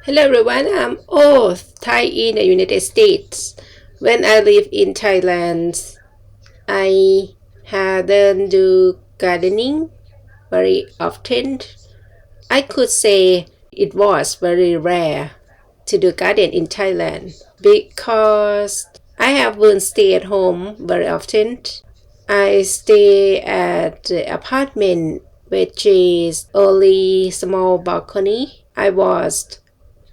Hello everyone, I'm Thai in the United States. When I live in Thailand, I hadn't do gardening very often. I could say it was very rare to do garden in Thailand because I haven't stay at home very often. I stay at the apartment which is only small balcony. I was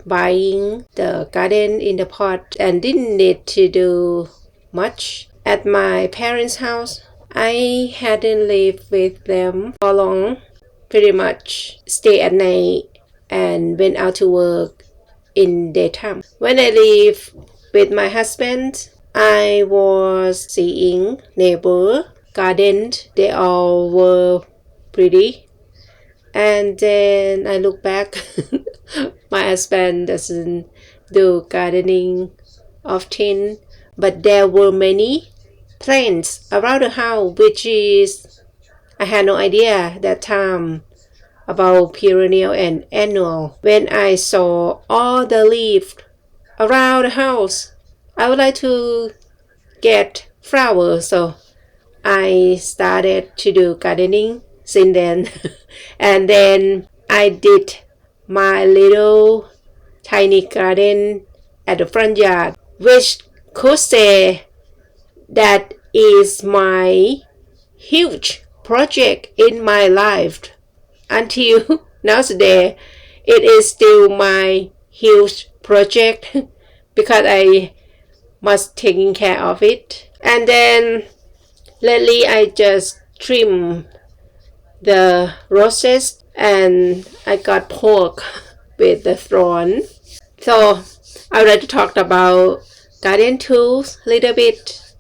buying the garden in the pot and didn't need to do much. At my parents' house, I hadn't lived with them for long, pretty much stay at night and went out to work in daytime. When I live with my husband, I was seeing neighbor garden. They all were pretty. And then I look back, my husband doesn't do gardening often, but there were many plants around the house, which is, I had no idea that time about perennial and annual. When I saw all the leaves around the house, I would like to get flowers, so I started to do gardening since then. And then I did my little tiny garden at the front yard, which could say that is my huge project in my life. Until nowadays, it is still my huge project because I must taking care of it. And then lately I just trim the roses and I got pork with the thorn. So I would like to talk about garden tools a little bit.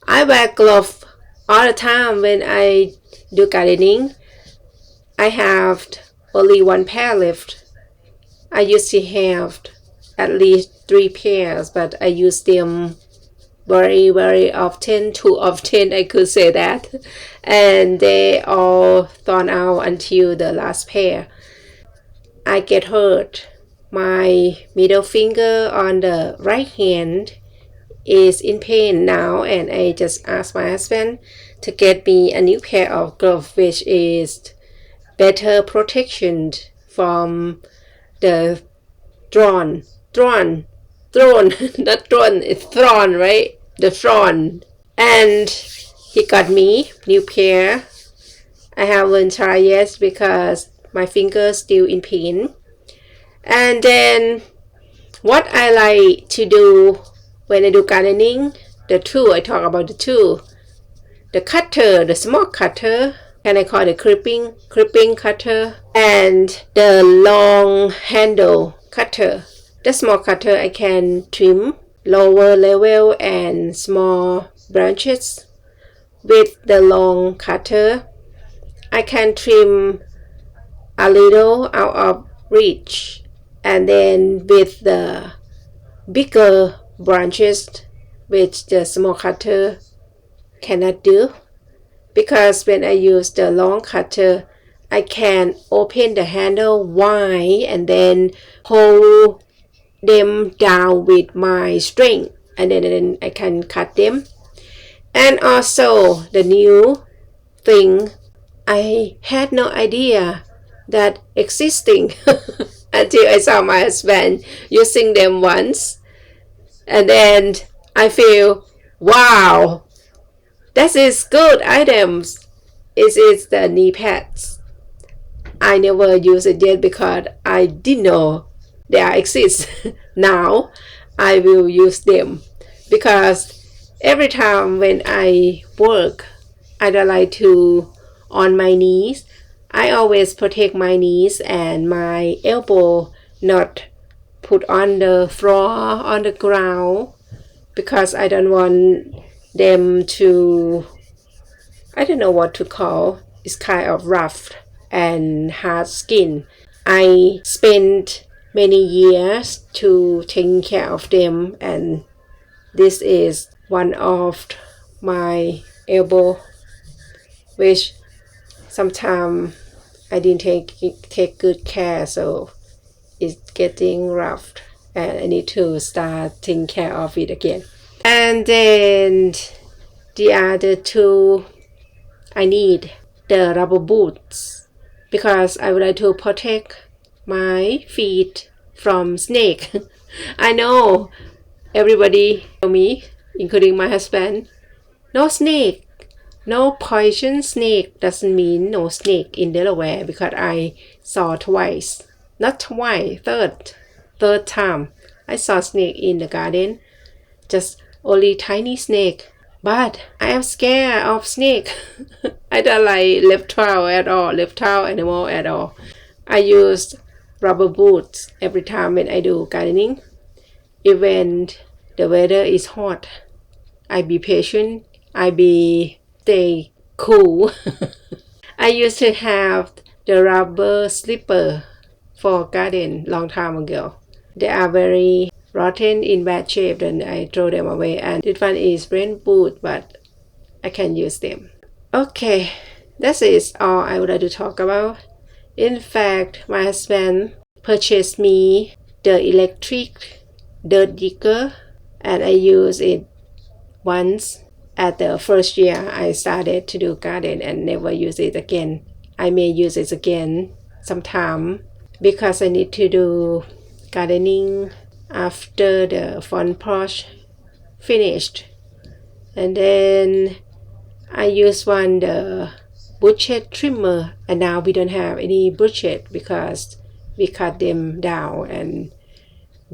I wear gloves all the time when I do gardening. I have only one pair left. I used to have at least 3 pairs, but I use them very often, too often I could say that, and they all thorn out until the last pair. I get hurt. My middle finger on the right hand is in pain now, and I just asked my husband to get me a new pair of gloves, which is better protection from the thorn, not thorn, it's thorn, right? The thorn. And he got me new pair. I haven't tried yet because my fingers still in pain. And then what I like to do when I do gardening, the tool, I talk about the tool. The cutter, the small cutter, and I call it clipping cutter, and the long handle cutter. The small cutter I can trim lower level and small branches. With the long cutter, I can trim a little out of reach, and then with the bigger branches, which the small cutter cannot do, because when I use the long cutter, I can open the handle wide and then hold them down with my string, and then I can cut them. And also the new thing, I had no idea that existing until I saw my husband using them once, and then I feel, wow, that is good items. It is the knee pads. I never use it yet because I didn't know they exist. Now I will use them because every time when I work, I don't like to on my knees. I always protect my knees and my elbow not put on the floor, on the ground, because I don't want them to, I don't know what to call, it's kind of rough and hard skin. I spent many years to taking care of them, and this is one of my elbow, which sometimes I didn't take good care, so it's getting rough and I need to start taking care of it again. And then the other two, I need the rubber boots because I would like to protect my feet from snake. I know everybody tell me, including my husband, no snake, no poison snake doesn't mean no snake in Delaware because I saw twice, not twice, third time I saw snake in the garden, just only tiny snake. But I am scared of snake. I don't like reptile animal at all. I use rubber boots every time when I do gardening. Even the weather is hot, I be patient. I be stay cool. I used to have the rubber slipper for garden long time ago. They are very rotten in bad shape and I throw them away, and this one is brand boot but I can use them. Okay, that is all I would like to talk about. In fact, my husband purchased me the electric dirt digger and I use it once at the first year I started to do garden and never use it again. I may use it again sometime because I need to do gardening after the front porch finished. And then I use the bushes trimmer, and now we don't have any bushes because we cut them down and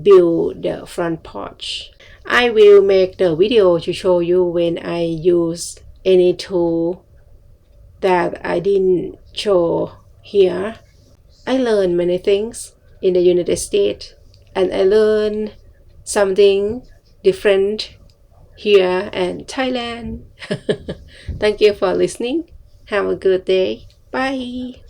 build the front porch. I will make the video to show you when I use any tool that I didn't show here. I learned many things in the United States and I learned something different here in Thailand. Thank you for listening. Have a good day. Bye.